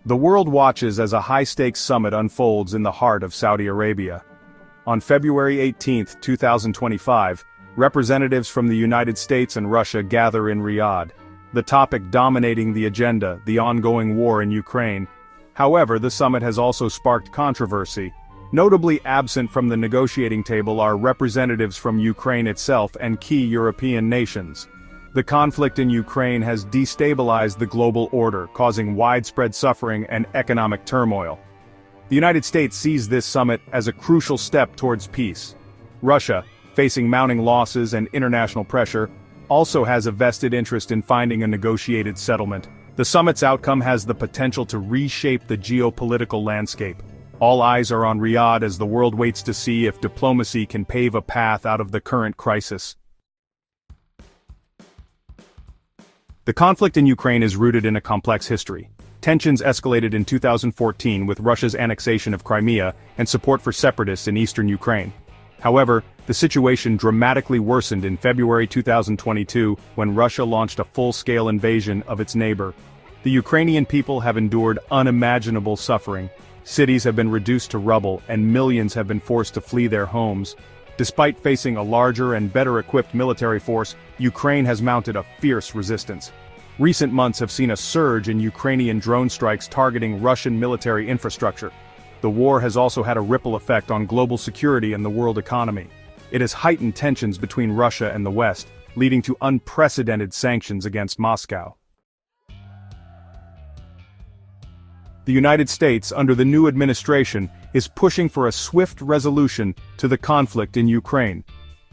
The world watches as a high-stakes summit unfolds in the heart of Saudi Arabia. On February 18, 2025, representatives from the United States and Russia gather in Riyadh. The topic dominating the agenda, the ongoing war in Ukraine. However, the summit has also sparked controversy. Notably absent from the negotiating table are representatives from Ukraine itself and key European nations. The conflict in Ukraine has destabilized the global order, causing widespread suffering and economic turmoil. The United States sees this summit as a crucial step towards peace. Russia, facing mounting losses and international pressure, also has a vested interest in finding a negotiated settlement. The summit's outcome has the potential to reshape the geopolitical landscape. All eyes are on Riyadh as the world waits to see if diplomacy can pave a path out of the current crisis. The conflict in Ukraine is rooted in a complex history. Tensions escalated in 2014 with Russia's annexation of Crimea and support for separatists in eastern Ukraine. However, the situation dramatically worsened in February 2022 when Russia launched a full-scale invasion of its neighbor. The Ukrainian people have endured unimaginable suffering. Cities have been reduced to rubble and millions have been forced to flee their homes. Despite facing a larger and better-equipped military force, Ukraine has mounted a fierce resistance. Recent months have seen a surge in Ukrainian drone strikes targeting Russian military infrastructure. The war has also had a ripple effect on global security and the world economy. It has heightened tensions between Russia and the West, leading to unprecedented sanctions against Moscow. The United States, under the new administration, is pushing for a swift resolution to the conflict in Ukraine.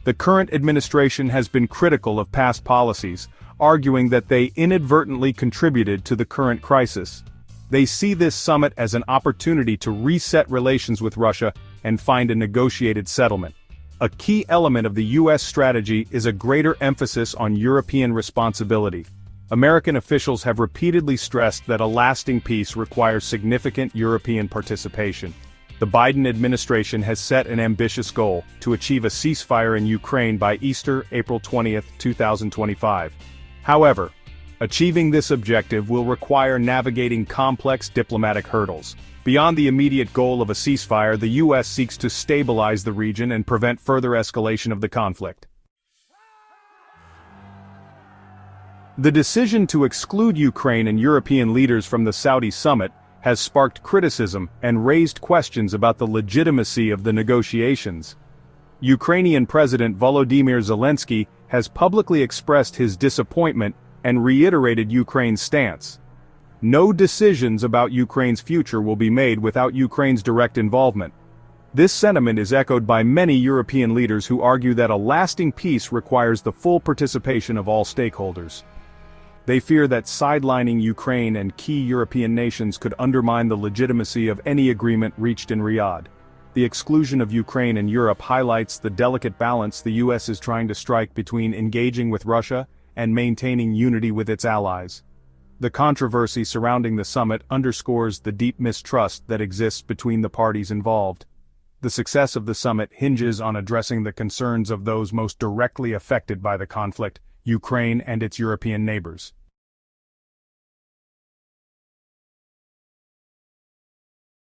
The current administration has been critical of past policies, arguing that they inadvertently contributed to the current crisis. They see this summit as an opportunity to reset relations with Russia and find a negotiated settlement. A key element of the U.S. strategy is a greater emphasis on European responsibility. American officials have repeatedly stressed that a lasting peace requires significant European participation. The Biden administration has set an ambitious goal to achieve a ceasefire in Ukraine by Easter, April 20, 2025. However, achieving this objective will require navigating complex diplomatic hurdles. Beyond the immediate goal of a ceasefire, the U.S. seeks to stabilize the region and prevent further escalation of the conflict. The decision to exclude Ukraine and European leaders from the Saudi summit has sparked criticism and raised questions about the legitimacy of the negotiations. Ukrainian President Volodymyr Zelensky has publicly expressed his disappointment and reiterated Ukraine's stance. No decisions about Ukraine's future will be made without Ukraine's direct involvement. This sentiment is echoed by many European leaders who argue that a lasting peace requires the full participation of all stakeholders. They fear that sidelining Ukraine and key European nations could undermine the legitimacy of any agreement reached in Riyadh. The exclusion of Ukraine and Europe highlights the delicate balance the U.S. is trying to strike between engaging with Russia and maintaining unity with its allies. The controversy surrounding the summit underscores the deep mistrust that exists between the parties involved. The success of the summit hinges on addressing the concerns of those most directly affected by the conflict, Ukraine and its European neighbors.